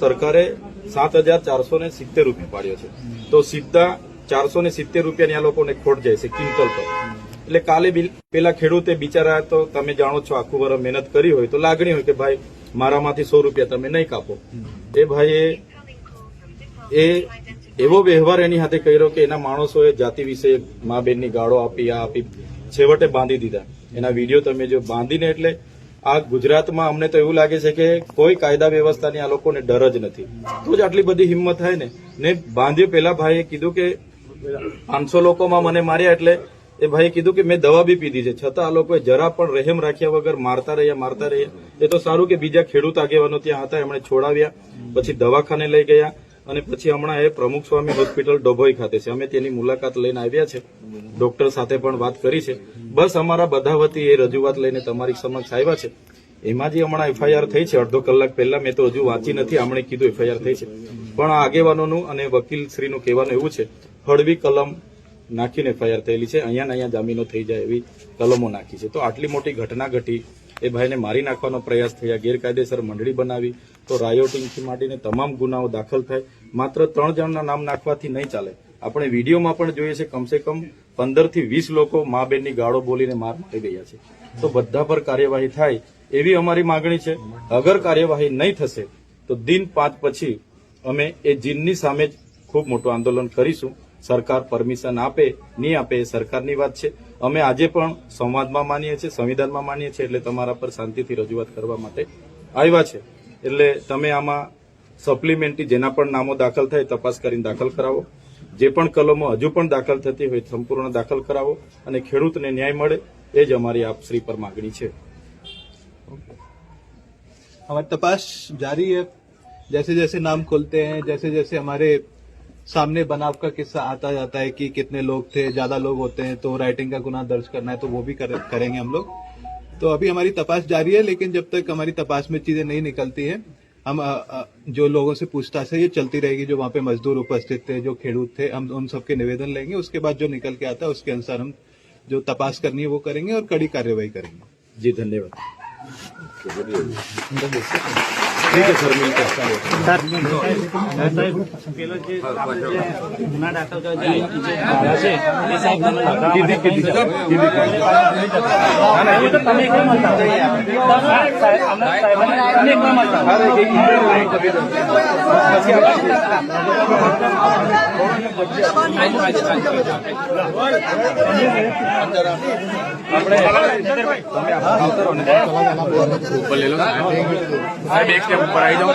સરકારે 7,470 રૂપિયા પાડ્યો છે, તો સીધા 470 રૂપિયાની આ લોકોને ખોટ જાય છે ક્વિન્ટલ પર. એટલે કાલે પેલા ખેડૂતે બિચારા, તો તમે જાણો છો, આખું વર્ષ મહેનત કરી હોય તો લાગણી હોય કે ભાઈ મારામાંથી 100 રૂપિયા તમે નહીં કાપો. એ ભાઈએ એ એવો વ્યવહાર એની સાથે કર્યો કે એના માણસોએ જાતિ વિશે મા બેનની ગાળો આપી, આ આપી, છેવટે બાંધી દીધા. એના વિડીયો તમે જો બાંધીને, એટલે આ ગુજરાતમાં અમને તો એવું લાગે છે કે કોઈ કાયદા વ્યવસ્થાની આ લોકોને ડર જ નથી, તો જ આટલી બધી હિંમત થાય ને બાંધ્યું. પેલા ભાઈએ કીધું કે 500 લોકોમાં મને માર્યા, એટલે એ ભાઈએ કીધું કે મેં દવા બી પીધી છે, છતાં આ લોકોએ જરા પણ રહેમ રાખ્યા વગર મારતા રહ્યા. એ તો સારું કે બીજા ખેડૂત આગેવાનો ત્યાં હતા, એમણે છોડાવ્યા, પછી દવાખાને લઈ ગયા, અને પછી હમણાં એ પ્રમુખ સ્વામી હોસ્પિટલ ડભોઈ ખાતે છે. અમે તેની મુલાકાત લઈને આવ્યા છે, ડોક્ટર સાથે પણ વાત કરી છે. બસ અમારા બધા વતી એ રજૂઆત લઈને તમારી સમક્ષ આવ્યા છે. એમાં જે હમણાં એફઆઈઆર થઈ છે અડધો કલાક પહેલા, મેં તો હજુ વાંચી નથી, હમણાં કીધું એફઆઈઆર થઈ છે, પણ આ આગેવાનોનું અને વકીલશ્રીનું કહેવાનું એવું છે, હળવી કલમ નાખીને એફઆઈઆર થયેલી છે, અહીંયા જામીનો થઈ જાય એવી કલમો નાખી છે. તો આટલી મોટી ઘટના ઘટી, એ ભાઈને મારી નાખવાનો પ્રયાસ થયા, ગેરકાયદેસર મંડળી બનાવી, તો રાયોટિંગથી માંડીને તમામ ગુનાઓ દાખલ થાય. માત્ર 3 જણના નામ નાખવાથી નહીં ચાલે. આપણે વિડીયોમાં પણ જોઈએ છે, કમસે કમ 15 થી 20 લોકો મા બેનની ગાળો બોલીને માર મારી ગયા છે. તો બધા પર કાર્યવાહી થાય એવી અમારી માંગણી છે. અગર કાર્યવાહી નહીં થશે તો દિન 5 પછી અમે એ જીનની સામે જ ખૂબ મોટું આંદોલન કરીશું. સરકાર પરમિશન આપે નહીં આપે એ સરકારની વાત છે. અમે આજે પણ સંવાદમાં માનીએ છીએ, સંવિધાનમાં માનીએ છીએ, એટલે તમારા પર શાંતિથી રજૂઆત કરવા માટે આવ્યા છે. એટલે તમે આમાં સપ્લિમેન્ટરી જેના પણ નામો દાખલ થાય તપાસ કરીને દાખલ કરાવો. જે પણ કલમો હજુ પણ દાખલ થતી હોય સંપૂર્ણ દાખલ કરાવો, અને ખેડૂતને ન્યાય મળે એ જ અમારી આપશ્રી પર માંગણી છે. हमारी तपास जारी है. जैसे जैसे नाम खुलते हैं, जैसे जैसे हमारे सामने बनाव का किस्सा आता जाता है कि कितने लोग थे, ज्यादा लोग होते हैं तो राइटिंग का गुनाह दर्ज करना है, तो वो भी करेंगे हम लोग. तो अभी हमारी तपास जारी है, लेकिन जब तक हमारी तपास में चीजें नहीं निकलती है, हम जो लोगों से पूछताछ है ये चलती रहेगी. जो वहाँ पे मजदूर उपस्थित थे, जो खेडूत थे, हम उन सबके निवेदन लेंगे. उसके बाद जो निकल के आता है उसके अनुसार हम जो तपास करनी है वो करेंगे और कड़ी कार्यवाही करेंगे. जी धन्यवाद. ठीक है सर, मिलते हैं. ગુના દાખલ કરવા છે એ સાહેબ તમે ઉપર લે લો સાહેબ, એક સ્ટેપ ઉપર આવી જાઓ.